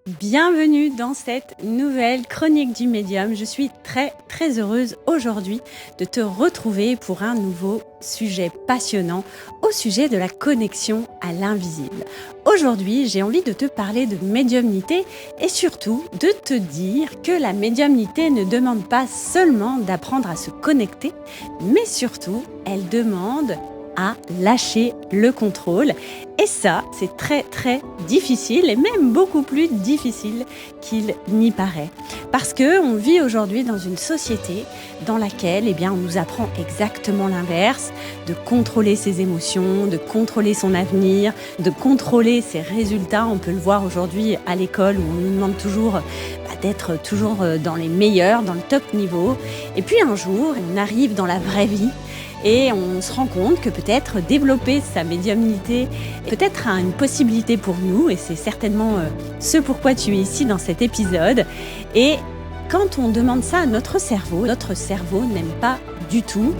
Bienvenue dans cette nouvelle chronique du médium. Je suis très heureuse aujourd'hui de te retrouver pour un nouveau sujet passionnant au sujet de la connexion à l'invisible. Aujourd'hui, j'ai envie de te parler de médiumnité et surtout de te dire que la médiumnité ne demande pas seulement d'apprendre à se connecter, mais surtout, elle demande à lâcher le contrôle. Et ça, c'est très difficile et même beaucoup plus difficile qu'il n'y paraît. Parce qu'on vit aujourd'hui dans une société dans laquelle on nous apprend exactement l'inverse, de contrôler ses émotions, de contrôler son avenir, de contrôler ses résultats. On peut le voir aujourd'hui à l'école où on nous demande toujours d'être toujours dans les meilleurs, dans le top niveau. Et puis un jour, on arrive dans la vraie vie et on se rend compte que peut-être développer sa médiumnité peut-être une possibilité pour nous, et c'est certainement ce pourquoi tu es ici dans cet épisode. Et quand on demande ça à notre cerveau n'aime pas du tout,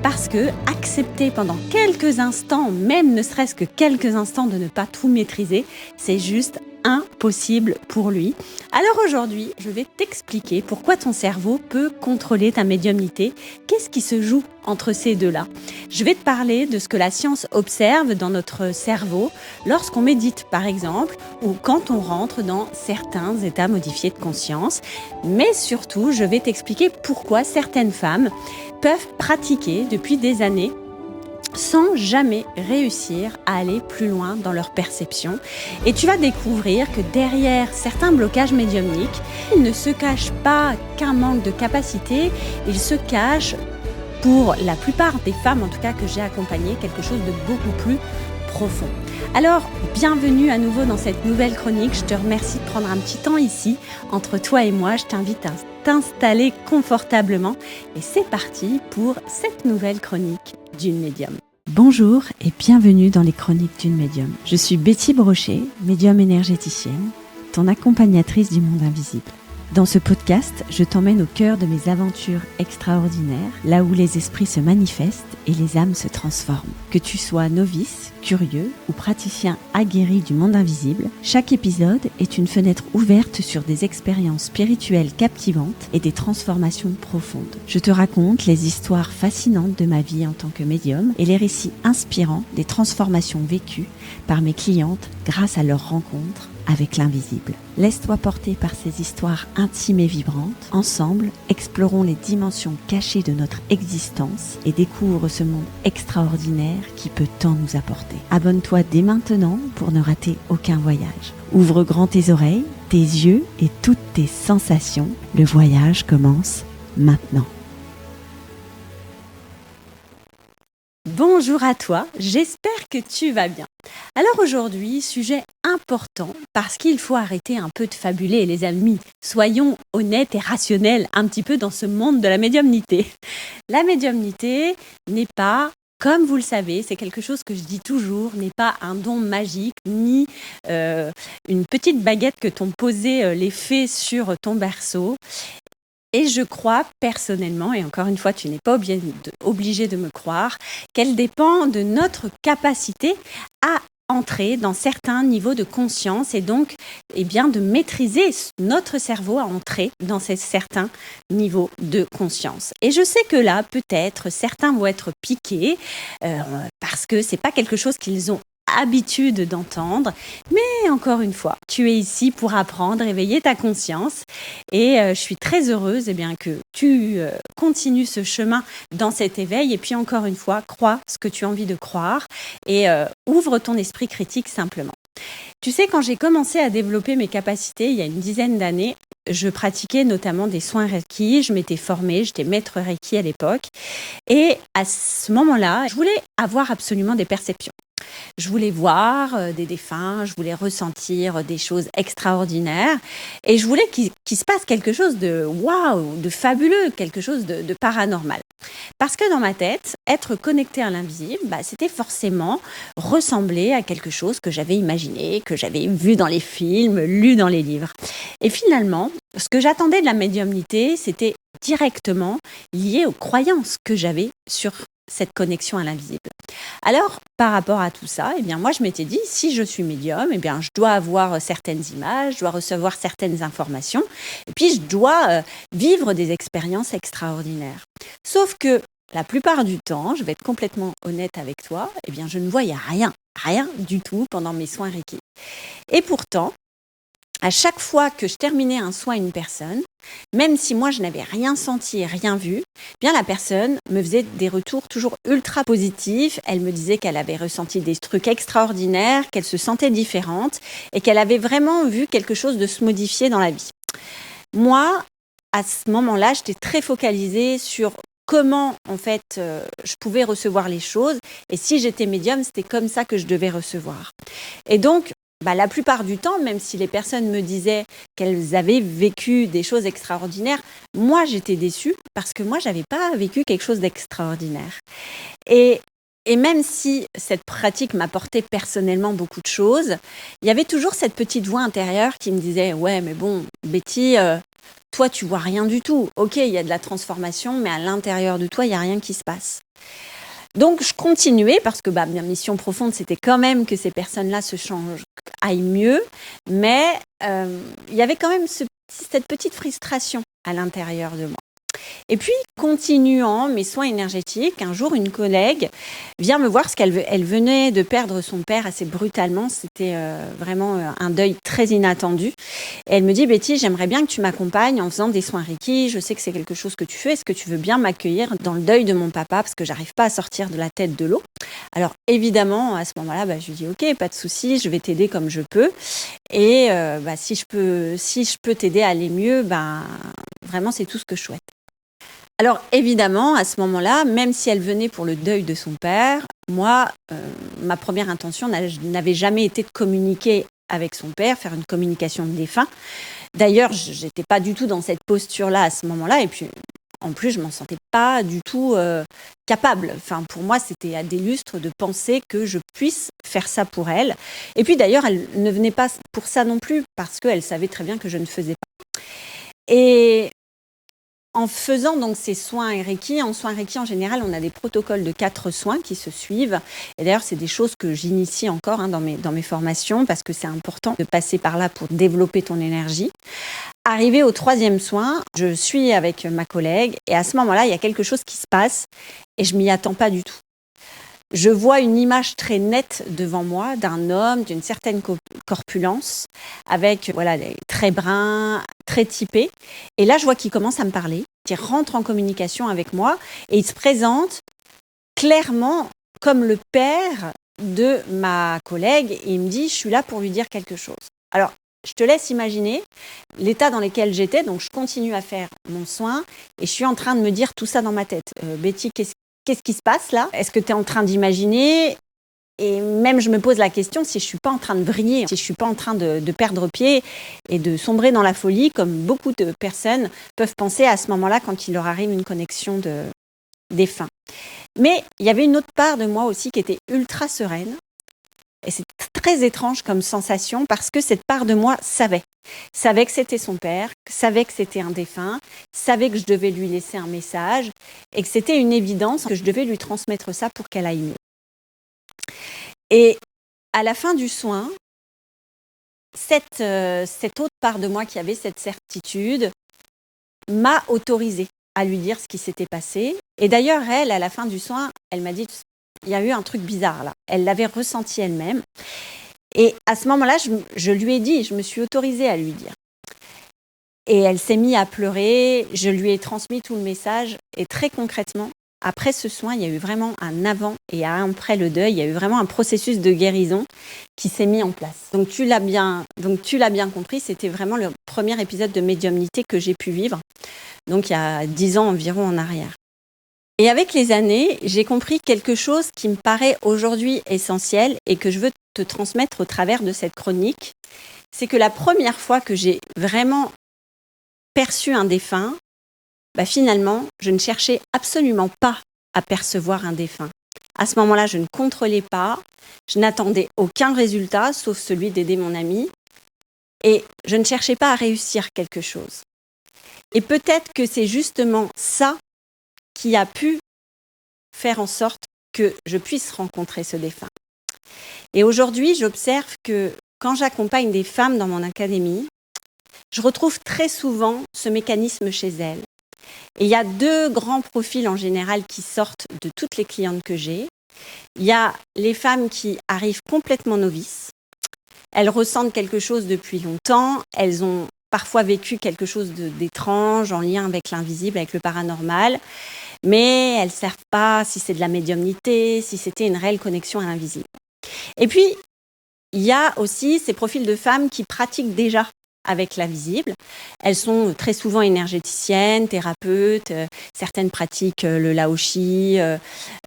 parce que accepter pendant quelques instants, même ne serait-ce que quelques instants, de ne pas tout maîtriser, c'est juste impossible pour lui. Alors aujourd'hui, je vais t'expliquer pourquoi ton cerveau peut contrôler ta médiumnité. Qu'est-ce qui se joue entre ces deux-là ? Je vais te parler de ce que la science observe dans notre cerveau lorsqu'on médite, par exemple, ou quand on rentre dans certains états modifiés de conscience. Mais surtout, je vais t'expliquer pourquoi certaines femmes peuvent pratiquer depuis des années sans jamais réussir à aller plus loin dans leur perception. Et tu vas découvrir que derrière certains blocages médiumniques, il ne se cache pas qu'un manque de capacité, il se cache, pour la plupart des femmes en tout cas que j'ai accompagnées, quelque chose de beaucoup plus profond. Alors, bienvenue à nouveau dans cette nouvelle chronique. Je te remercie de prendre un petit temps ici, entre toi et moi. Je t'invite à t'installer confortablement. Et c'est parti pour cette nouvelle chronique d'une médium. Bonjour et bienvenue dans les chroniques d'une médium. Je suis Betty Brochet, médium énergéticienne, ton accompagnatrice du monde invisible. Dans ce podcast, je t'emmène au cœur de mes aventures extraordinaires, là où les esprits se manifestent et les âmes se transforment. Que tu sois novice, curieux ou praticien aguerri du monde invisible, chaque épisode est une fenêtre ouverte sur des expériences spirituelles captivantes et des transformations profondes. Je te raconte les histoires fascinantes de ma vie en tant que médium et les récits inspirants des transformations vécues par mes clientes grâce à leurs rencontres avec l'invisible. Laisse-toi porter par ces histoires intimes et vibrantes. Ensemble, explorons les dimensions cachées de notre existence et découvre ce monde extraordinaire qui peut tant nous apporter. Abonne-toi dès maintenant pour ne rater aucun voyage. Ouvre grand tes oreilles, tes yeux et toutes tes sensations. Le voyage commence maintenant. Bonjour à toi, j'espère que tu vas bien. Alors aujourd'hui, sujet important parce qu'il faut arrêter un peu de fabuler les amis. Soyons honnêtes et rationnels un petit peu dans ce monde de la médiumnité. La médiumnité n'est pas, comme vous le savez, c'est quelque chose que je dis toujours, n'est pas un don magique ni une petite baguette que t'ont posé les fées sur ton berceau. Et je crois personnellement, et encore une fois, tu n'es pas obligé de me croire, qu'elle dépend de notre capacité à entrer dans certains niveaux de conscience et donc de maîtriser notre cerveau à entrer dans ces certains niveaux de conscience. Et je sais que là, peut-être, certains vont être piqués parce que c'est pas quelque chose qu'ils ont habitude d'entendre, mais encore une fois, tu es ici pour apprendre, éveiller ta conscience et je suis très heureuse que tu continues ce chemin dans cet éveil et puis encore une fois, crois ce que tu as envie de croire et ouvre ton esprit critique simplement. Tu sais, quand j'ai commencé à développer mes capacités il y a une dizaine d'années, je pratiquais notamment des soins Reiki, je m'étais formée, j'étais maître Reiki à l'époque et à ce moment-là, je voulais avoir absolument des perceptions. Je voulais voir des défunts, je voulais ressentir des choses extraordinaires et je voulais qu'il se passe quelque chose de waouh, de fabuleux, quelque chose de paranormal. Parce que dans ma tête, être connecté à l'invisible, c'était forcément ressembler à quelque chose que j'avais imaginé, que j'avais vu dans les films, lu dans les livres. Et finalement, ce que j'attendais de la médiumnité, c'était directement lié aux croyances que j'avais sur cette connexion à l'invisible. Alors, par rapport à tout ça, eh bien, moi, je m'étais dit, si je suis médium, eh bien, je dois avoir certaines images, je dois recevoir certaines informations, et puis je dois vivre des expériences extraordinaires. Sauf que la plupart du temps, je vais être complètement honnête avec toi, eh bien, je ne voyais rien du tout pendant mes soins Reiki. Et pourtant, à chaque fois que je terminais un soin à une personne, même si moi je n'avais rien senti et rien vu, bien la personne me faisait des retours toujours ultra positifs. Elle me disait qu'elle avait ressenti des trucs extraordinaires, qu'elle se sentait différente et qu'elle avait vraiment vu quelque chose de se modifier dans la vie. Moi, à ce moment-là, j'étais très focalisée sur comment en fait je pouvais recevoir les choses, et si j'étais médium, c'était comme ça que je devais recevoir. Et donc, la plupart du temps, même si les personnes me disaient qu'elles avaient vécu des choses extraordinaires, moi j'étais déçue parce que moi j'avais pas vécu quelque chose d'extraordinaire. Et même si cette pratique m'apportait personnellement beaucoup de choses, il y avait toujours cette petite voix intérieure qui me disait « Ouais, mais bon, Betty, toi, tu vois rien du tout. Ok, il y a de la transformation, mais à l'intérieur de toi, il n'y a rien qui se passe. » Donc, je continuais parce que ma mission profonde, c'était quand même que ces personnes-là se changent, aillent mieux. Mais il y avait quand même cette petite frustration à l'intérieur de moi. Et puis, continuant mes soins énergétiques, un jour, une collègue vient me voir parce qu'elle venait de perdre son père assez brutalement. C'était vraiment un deuil très inattendu. Et elle me dit, Betty, j'aimerais bien que tu m'accompagnes en faisant des soins Reiki. Je sais que c'est quelque chose que tu fais. Est-ce que tu veux bien m'accueillir dans le deuil de mon papa parce que j'arrive pas à sortir de la tête de l'eau? Alors, évidemment, à ce moment-là, je lui dis, ok, pas de souci, je vais t'aider comme je peux. Et si je peux t'aider à aller mieux, vraiment, c'est tout ce que je souhaite. Alors évidemment, à ce moment-là, même si elle venait pour le deuil de son père, moi, ma première intention n'avait jamais été de communiquer avec son père, faire une communication de défunt. D'ailleurs, je n'étais pas du tout dans cette posture-là à ce moment-là. Et puis, en plus, je ne m'en sentais pas du tout capable. Enfin, pour moi, c'était à des lustres de penser que je puisse faire ça pour elle. Et puis d'ailleurs, elle ne venait pas pour ça non plus, parce qu'elle savait très bien que je ne faisais pas. Et en faisant donc ces soins Reiki, en soins Reiki en général, on a des protocoles de 4 soins qui se suivent. Et d'ailleurs, c'est des choses que j'initie encore dans mes formations parce que c'est important de passer par là pour développer ton énergie. Arrivé au 3e soin, je suis avec ma collègue et à ce moment-là, il y a quelque chose qui se passe et je m'y attends pas du tout. Je vois une image très nette devant moi d'un homme d'une certaine corpulence, avec des traits bruns, très typés. Et là, je vois qu'il commence à me parler, qu'il rentre en communication avec moi et il se présente clairement comme le père de ma collègue et il me dit « je suis là pour lui dire quelque chose ». Alors, je te laisse imaginer l'état dans lequel j'étais, donc je continue à faire mon soin et je suis en train de me dire tout ça dans ma tête. Betty, qu'est-ce qui se passe là? Est-ce que tu es en train d'imaginer? Et même je me pose la question si je ne suis pas en train de vriller, si je ne suis pas en train de perdre pied et de sombrer dans la folie, comme beaucoup de personnes peuvent penser à ce moment-là quand il leur arrive une connexion de défunt. Mais il y avait une autre part de moi aussi qui était ultra sereine. Et c'est très étrange comme sensation parce que cette part de moi savait que c'était son père, savait que c'était un défunt, savait que je devais lui laisser un message et que c'était une évidence que je devais lui transmettre ça pour qu'elle aille mieux. Et à la fin du soin, cette autre part de moi qui avait cette certitude m'a autorisée à lui dire ce qui s'était passé. Et d'ailleurs, elle, à la fin du soin, elle m'a dit il y a eu un truc bizarre là. Elle l'avait ressenti elle-même. Et à ce moment-là, je lui ai dit, je me suis autorisée à lui dire. Et elle s'est mise à pleurer, je lui ai transmis tout le message. Et très concrètement, après ce soin, il y a eu vraiment un avant et un après le deuil. Il y a eu vraiment un processus de guérison qui s'est mis en place. Donc tu l'as bien compris, c'était vraiment le premier épisode de médiumnité que j'ai pu vivre. Donc il y a 10 ans environ en arrière. Et avec les années, j'ai compris quelque chose qui me paraît aujourd'hui essentiel et que je veux te transmettre au travers de cette chronique. C'est que la première fois que j'ai vraiment perçu un défunt, finalement, je ne cherchais absolument pas à percevoir un défunt. À ce moment-là, je ne contrôlais pas, je n'attendais aucun résultat, sauf celui d'aider mon ami. Et je ne cherchais pas à réussir quelque chose. Et peut-être que c'est justement ça qui a pu faire en sorte que je puisse rencontrer ce défunt. Et aujourd'hui, j'observe que quand j'accompagne des femmes dans mon académie, je retrouve très souvent ce mécanisme chez elles. Et il y a 2 grands profils en général qui sortent de toutes les clientes que j'ai. Il y a les femmes qui arrivent complètement novices. Elles ressentent quelque chose depuis longtemps. Elles ont parfois vécu quelque chose d'étrange en lien avec l'invisible, avec le paranormal. Mais elles ne savent pas si c'est de la médiumnité, si c'était une réelle connexion à l'invisible. Et puis, il y a aussi ces profils de femmes qui pratiquent déjà avec l'invisible. Elles sont très souvent énergéticiennes, thérapeutes, certaines pratiquent le laoshi,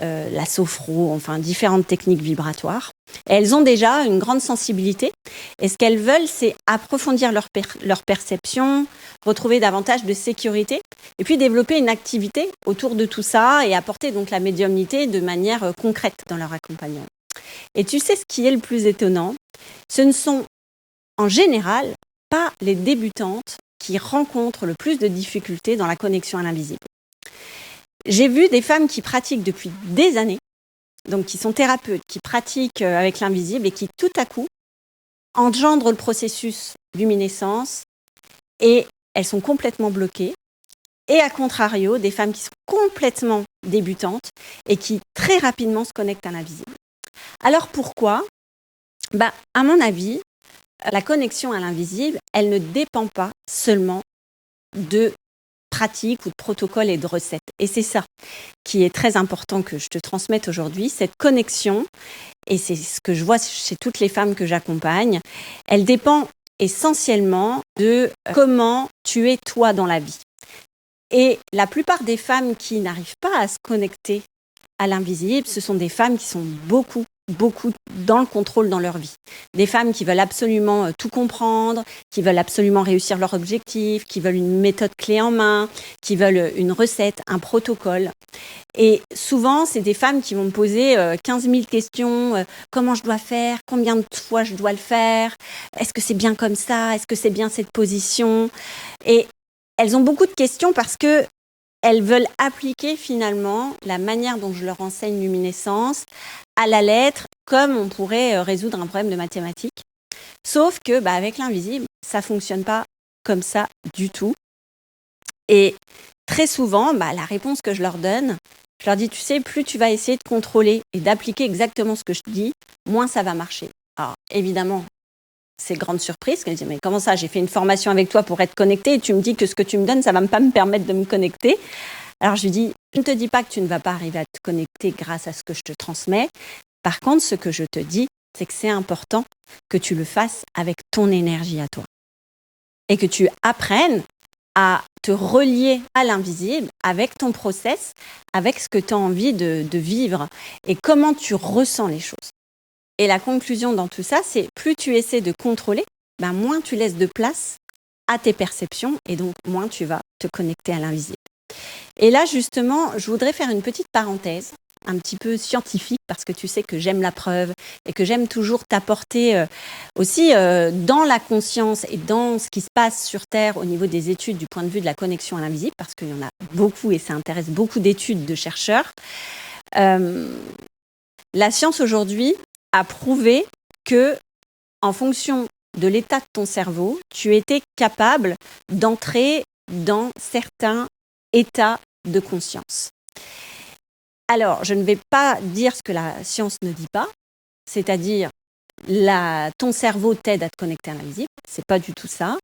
la sophro, enfin différentes techniques vibratoires. Et elles ont déjà une grande sensibilité et ce qu'elles veulent, c'est approfondir leur perception, retrouver davantage de sécurité et puis développer une activité autour de tout ça et apporter donc la médiumnité de manière concrète dans leur accompagnement. Et tu sais ce qui est le plus étonnant ? Ce ne sont en général pas les débutantes qui rencontrent le plus de difficultés dans la connexion à l'invisible. J'ai vu des femmes qui pratiquent depuis des années, donc qui sont thérapeutes, qui pratiquent avec l'invisible et qui tout à coup engendrent le processus luminescence et elles sont complètement bloquées. Et à contrario, des femmes qui sont complètement débutantes et qui très rapidement se connectent à l'invisible. Alors pourquoi ? À mon avis, la connexion à l'invisible, elle ne dépend pas seulement de pratiques ou de protocoles et de recettes. Et c'est ça qui est très important que je te transmette aujourd'hui, cette connexion, et c'est ce que je vois chez toutes les femmes que j'accompagne, elle dépend essentiellement de comment tu es toi dans la vie. Et la plupart des femmes qui n'arrivent pas à se connecter à l'invisible, ce sont des femmes qui sont beaucoup dans le contrôle dans leur vie. Des femmes qui veulent absolument tout comprendre, qui veulent absolument réussir leur objectif, qui veulent une méthode clé en main, qui veulent une recette, un protocole. Et souvent, c'est des femmes qui vont me poser 15 000 questions. Comment je dois faire ? Combien de fois je dois le faire ? Est-ce que c'est bien comme ça ? Est-ce que c'est bien cette position ? Et elles ont beaucoup de questions parce que elles veulent appliquer finalement la manière dont je leur enseigne luminescence à la lettre, comme on pourrait résoudre un problème de mathématiques. Sauf que avec l'invisible, ça ne fonctionne pas comme ça du tout. Et très souvent, la réponse que je leur donne, je leur dis, tu sais, plus tu vas essayer de contrôler et d'appliquer exactement ce que je te dis, moins ça va marcher. Alors évidemment, c'est grande surprise. Je dis, mais comment ça ? J'ai fait une formation avec toi pour être connectée et tu me dis que ce que tu me donnes, ça ne va pas me permettre de me connecter. Alors je lui dis, je ne te dis pas que tu ne vas pas arriver à te connecter grâce à ce que je te transmets. Par contre, ce que je te dis, c'est que c'est important que tu le fasses avec ton énergie à toi. Et que tu apprennes à te relier à l'invisible avec ton process, avec ce que tu as envie de vivre et comment tu ressens les choses. Et la conclusion dans tout ça, c'est plus tu essaies de contrôler, moins tu laisses de place à tes perceptions et donc moins tu vas te connecter à l'invisible. Et là, justement, je voudrais faire une petite parenthèse, un petit peu scientifique, parce que tu sais que j'aime la preuve et que j'aime toujours t'apporter aussi dans la conscience et dans ce qui se passe sur Terre au niveau des études du point de vue de la connexion à l'invisible, parce qu'il y en a beaucoup et ça intéresse beaucoup d'études de chercheurs. La science aujourd'hui a prouvé que, en fonction de l'état de ton cerveau, tu étais capable d'entrer dans certains états de conscience. Alors, je ne vais pas dire ce que la science ne dit pas, c'est-à-dire ton cerveau t'aide à te connecter à l'invisible, c'est pas du tout ça.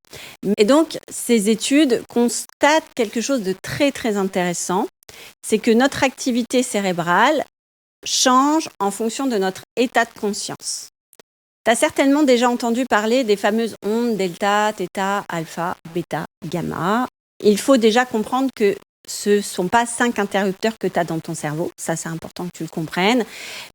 Et donc, ces études constatent quelque chose de très très intéressant, c'est que notre activité cérébrale change en fonction de notre état de conscience. Tu as certainement déjà entendu parler des fameuses ondes delta, θ, alpha, bêta, gamma. Il faut déjà comprendre que ce ne sont pas 5 interrupteurs que tu as dans ton cerveau. Ça, c'est important que tu le comprennes.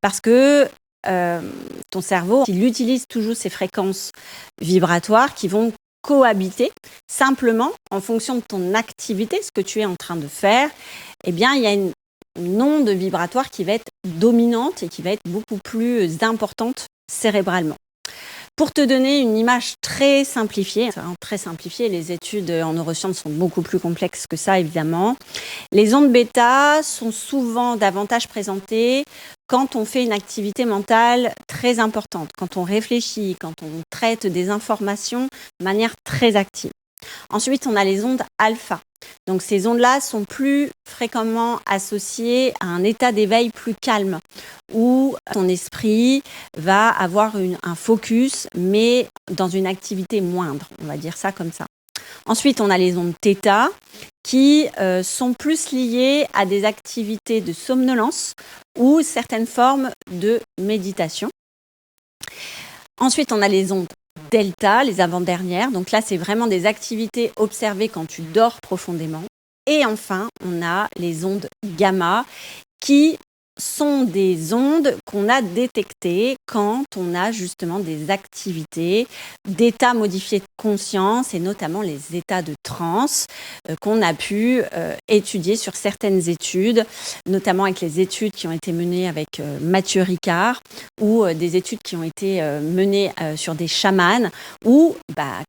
Parce que ton cerveau, il utilise toujours ces fréquences vibratoires qui vont cohabiter. Simplement, en fonction de ton activité, ce que tu es en train de faire, il y a une onde vibratoire qui va être dominante et qui va être beaucoup plus importante cérébralement. Pour te donner une image très simplifiée, les études en neurosciences sont beaucoup plus complexes que ça, évidemment. Les ondes bêta sont souvent davantage présentées quand on fait une activité mentale très importante, quand on réfléchit, quand on traite des informations de manière très active. Ensuite, on a les ondes alpha. Donc, ces ondes-là sont plus fréquemment associées à un état d'éveil plus calme, où ton esprit va avoir un focus, mais dans une activité moindre, on va dire ça comme ça. Ensuite, on a les ondes θ qui sont plus liées à des activités de somnolence ou certaines formes de méditation. Ensuite, on a les ondes delta, les avant-dernières. Donc là, c'est vraiment des activités observées quand tu dors profondément. Et enfin, on a les ondes gamma qui sont des ondes qu'on a détectées quand on a justement des activités d'états modifiés de conscience et notamment les états de transe qu'on a pu étudier sur certaines études, notamment avec les études qui ont été menées avec Mathieu Ricard ou des études qui ont été menées sur des chamans où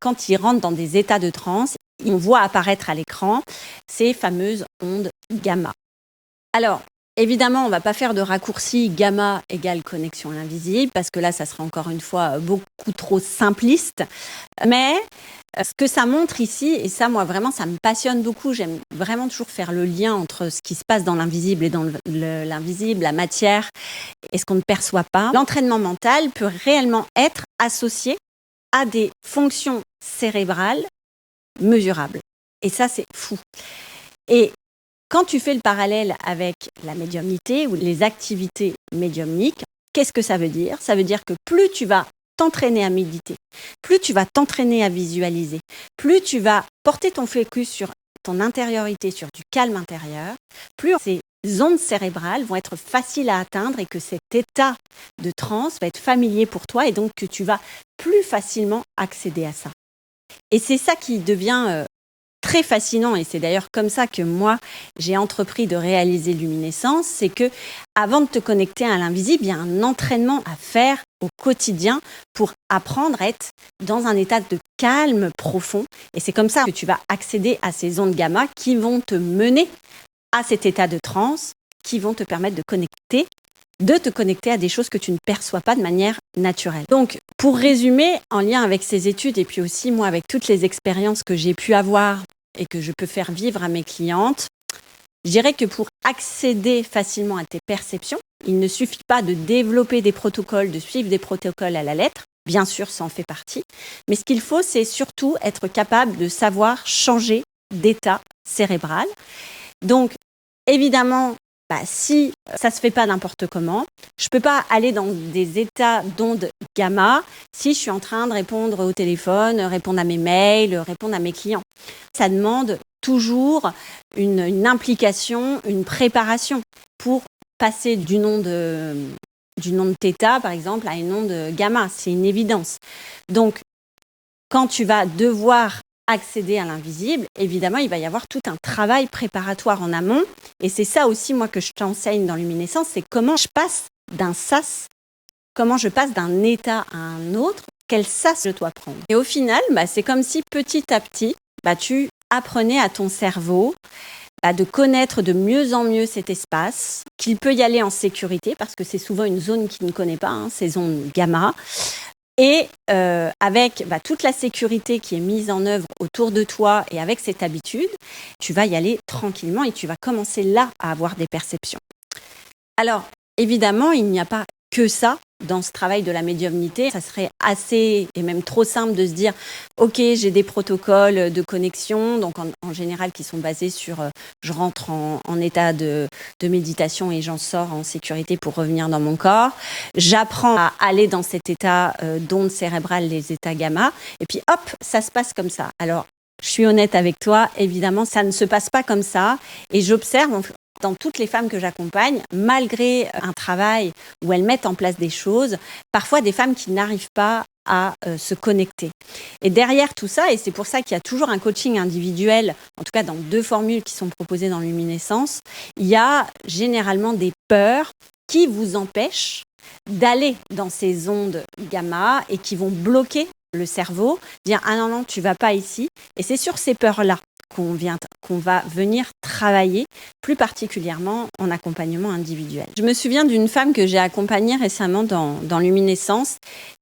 quand ils rentrent dans des états de transe, on voit apparaître à l'écran ces fameuses ondes gamma. Alors, évidemment, on ne va pas faire de raccourci gamma égale connexion à l'invisible, parce que là, ça serait encore une fois beaucoup trop simpliste. Mais ce que ça montre ici, et ça, moi, vraiment, ça me passionne beaucoup. J'aime vraiment toujours faire le lien entre ce qui se passe dans l'invisible et dans l'invisible, la matière, et ce qu'on ne perçoit pas. L'entraînement mental peut réellement être associé à des fonctions cérébrales mesurables. Et ça, c'est fou. Et quand tu fais le parallèle avec la médiumnité ou les activités médiumniques, qu'est-ce que ça veut dire ? Ça veut dire que plus tu vas t'entraîner à méditer, plus tu vas t'entraîner à visualiser, plus tu vas porter ton focus sur ton intériorité, sur du calme intérieur, plus ces ondes cérébrales vont être faciles à atteindre et que cet état de transe va être familier pour toi et donc que tu vas plus facilement accéder à ça. Et c'est ça qui devient très fascinant, et c'est d'ailleurs comme ça que moi, j'ai entrepris de réaliser Luminescence, c'est que avant de te connecter à l'invisible, il y a un entraînement à faire au quotidien pour apprendre à être dans un état de calme profond. Et c'est comme ça que tu vas accéder à ces ondes gamma qui vont te mener à cet état de transe, qui vont te permettre de te connecter à des choses que tu ne perçois pas de manière naturelle. Donc, pour résumer, en lien avec ces études et puis aussi moi avec toutes les expériences que j'ai pu avoir et que je peux faire vivre à mes clientes, je dirais que pour accéder facilement à tes perceptions, il ne suffit pas de développer des protocoles, de suivre des protocoles à la lettre. Bien sûr, ça en fait partie. Mais ce qu'il faut, c'est surtout être capable de savoir changer d'état cérébral. Donc, évidemment, si ça ne se fait pas n'importe comment, je ne peux pas aller dans des états d'ondes gamma si je suis en train de répondre au téléphone, répondre à mes mails, répondre à mes clients. Ça demande toujours une implication, une préparation pour passer d'une onde θ, par exemple, à une onde gamma. C'est une évidence. Donc, quand tu vas devoir accéder à l'invisible, évidemment, il va y avoir tout un travail préparatoire en amont. Et c'est ça aussi, moi, que je t'enseigne dans Luminescence, c'est comment je passe d'un sas, comment je passe d'un état à un autre, quel sas je dois prendre. Et au final, c'est comme si petit à petit, tu apprenais à ton cerveau de connaître de mieux en mieux cet espace, qu'il peut y aller en sécurité, parce que c'est souvent une zone qu'il ne connaît pas, ces zones gamma. Et avec toute la sécurité qui est mise en œuvre autour de toi et avec cette habitude, tu vas y aller tranquillement et tu vas commencer là à avoir des perceptions. Alors, évidemment, il n'y a pas que ça dans ce travail de la médiumnité. Ça serait assez et même trop simple de se dire « Ok, j'ai des protocoles de connexion, donc en général qui sont basés sur je rentre en état de méditation et j'en sors en sécurité pour revenir dans mon corps. J'apprends à aller dans cet état d'onde cérébrale, les états gamma, et puis hop, ça se passe comme ça. » Alors, je suis honnête avec toi, évidemment, ça ne se passe pas comme ça et j'observe dans toutes les femmes que j'accompagne, malgré un travail où elles mettent en place des choses, parfois des femmes qui n'arrivent pas à se connecter. Et derrière tout ça, et c'est pour ça qu'il y a toujours un coaching individuel, en tout cas dans 2 formules qui sont proposées dans Luminescence, il y a généralement des peurs qui vous empêchent d'aller dans ces ondes gamma et qui vont bloquer le cerveau, dire « Ah non, non, tu vas pas ici ». Et c'est sur ces peurs-là qu'on va venir travailler, plus particulièrement en accompagnement individuel. Je me souviens d'une femme que j'ai accompagnée récemment dans Luminescence,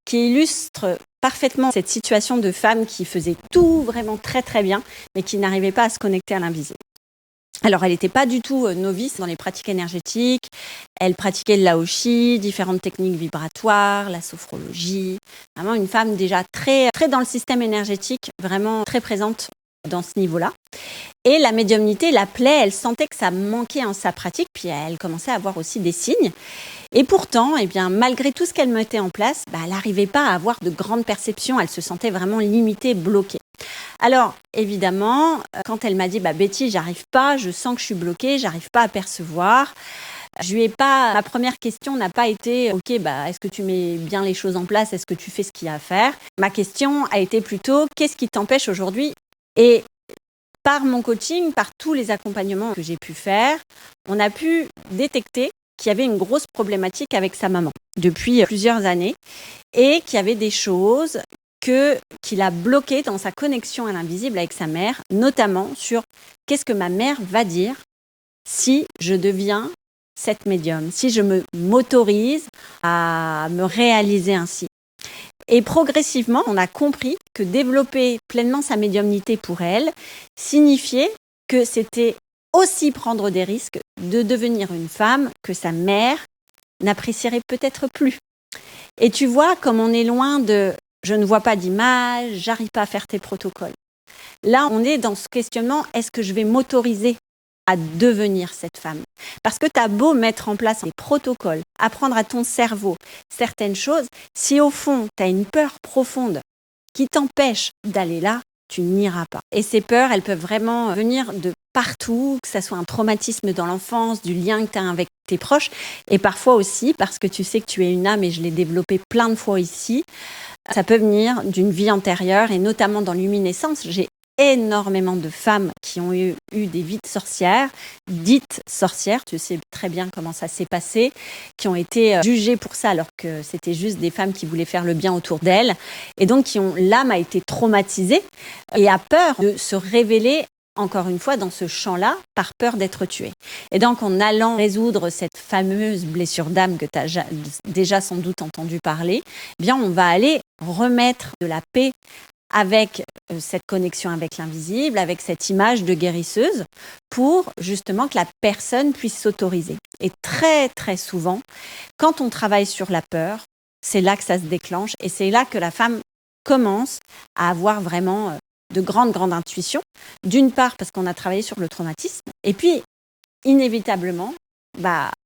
qui illustre parfaitement cette situation de femme qui faisait tout vraiment très très bien, mais qui n'arrivait pas à se connecter à l'invisible. Alors, elle n'était pas du tout novice dans les pratiques énergétiques. Elle pratiquait le laoshi, différentes techniques vibratoires, la sophrologie. Vraiment une femme déjà très, très dans le système énergétique, vraiment très présente dans ce niveau-là. Et la médiumnité l'appelait, elle sentait que ça manquait en sa pratique, puis elle commençait à avoir aussi des signes. Et pourtant, malgré tout ce qu'elle mettait en place, elle n'arrivait pas à avoir de grandes perceptions, elle se sentait vraiment limitée, bloquée. Alors, évidemment, quand elle m'a dit « Betty, j'arrive pas, je sens que je suis bloquée, j'arrive pas à percevoir », ma première question n'a pas été « Ok, est-ce que tu mets bien les choses en place, est-ce que tu fais ce qu'il y a à faire ?» Ma question a été plutôt « Qu'est-ce qui t'empêche aujourd'hui ?» Et par mon coaching, par tous les accompagnements que j'ai pu faire, on a pu détecter qu'il y avait une grosse problématique avec sa maman depuis plusieurs années et qu'il y avait des choses qui l'a bloqué dans sa connexion à l'invisible avec sa mère, notamment sur qu'est-ce que ma mère va dire si je deviens cette médium, si je m'autorise à me réaliser ainsi. Et progressivement, on a compris que développer pleinement sa médiumnité pour elle signifiait que c'était aussi prendre des risques de devenir une femme que sa mère n'apprécierait peut-être plus. Et tu vois, comme on est loin de « je ne vois pas d'image, j'arrive pas à faire tes protocoles ». Là, on est dans ce questionnement « est-ce que je vais m'autoriser à devenir cette femme ?» Parce que tu as beau mettre en place des protocoles, apprendre à ton cerveau certaines choses, si au fond, tu as une peur profonde qui t'empêche d'aller là, tu n'iras pas. Et ces peurs, elles peuvent vraiment venir de partout, que ça soit un traumatisme dans l'enfance, du lien que tu as avec tes proches, et parfois aussi, parce que tu sais que tu es une âme, et je l'ai développé plein de fois ici, ça peut venir d'une vie antérieure, et notamment dans Luminescence, j'ai énormément de femmes qui ont eu des vies de sorcières, dites sorcières, tu sais très bien comment ça s'est passé, qui ont été jugées pour ça alors que c'était juste des femmes qui voulaient faire le bien autour d'elles, et donc l'âme a été traumatisée et a peur de se révéler encore une fois dans ce champ-là, par peur d'être tuée. Et donc en allant résoudre cette fameuse blessure d'âme que tu as déjà sans doute entendu parler, on va aller remettre de la paix avec cette connexion avec l'invisible, avec cette image de guérisseuse, pour justement que la personne puisse s'autoriser. Et très très souvent, quand on travaille sur la peur, c'est là que ça se déclenche et c'est là que la femme commence à avoir vraiment de grandes intuitions. D'une part parce qu'on a travaillé sur le traumatisme et puis inévitablement,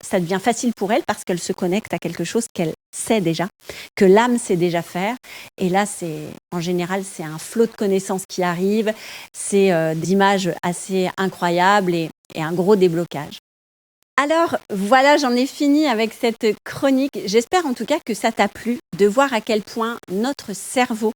ça devient facile pour elle parce qu'elle se connecte à quelque chose qu'elle sait déjà, que l'âme sait déjà faire. Et là, en général, c'est un flot de connaissances qui arrive, c'est des images assez incroyables et un gros déblocage. Alors voilà, j'en ai fini avec cette chronique. J'espère en tout cas que ça t'a plu de voir à quel point notre cerveau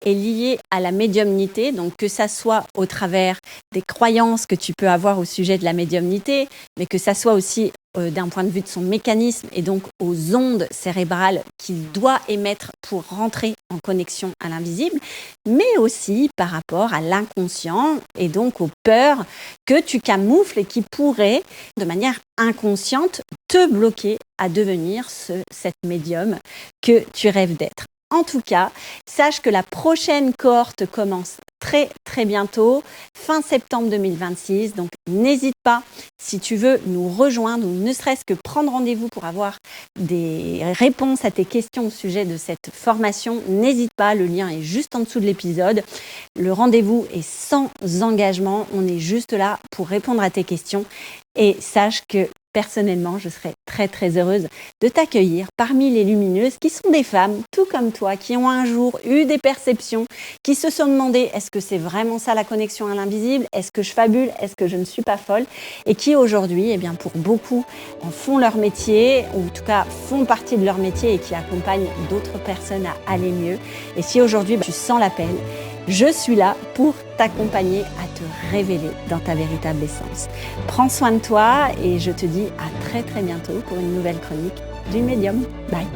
est lié à la médiumnité, donc que ça soit au travers des croyances que tu peux avoir au sujet de la médiumnité, mais que ça soit aussi d'un point de vue de son mécanisme et donc aux ondes cérébrales qu'il doit émettre pour rentrer en connexion à l'invisible, mais aussi par rapport à l'inconscient et donc aux peurs que tu camoufles et qui pourraient, de manière inconsciente, te bloquer à devenir cette médium que tu rêves d'être. En tout cas, sache que la prochaine cohorte commence très très bientôt, fin septembre 2026. Donc n'hésite pas, si tu veux nous rejoindre ou ne serait-ce que prendre rendez-vous pour avoir des réponses à tes questions au sujet de cette formation, n'hésite pas, le lien est juste en dessous de l'épisode. Le rendez-vous est sans engagement, on est juste là pour répondre à tes questions et sache que personnellement, je serais très très heureuse de t'accueillir parmi les lumineuses qui sont des femmes, tout comme toi, qui ont un jour eu des perceptions, qui se sont demandé est-ce que c'est vraiment ça la connexion à l'invisible, est-ce que je fabule, est-ce que je ne suis pas folle, et qui aujourd'hui, pour beaucoup, en font leur métier, ou en tout cas font partie de leur métier et qui accompagnent d'autres personnes à aller mieux. Et si aujourd'hui tu sens l'appel, je suis là pour t'accompagner à te révéler dans ta véritable essence. Prends soin de toi et je te dis à très très bientôt pour une nouvelle chronique du médium. Bye.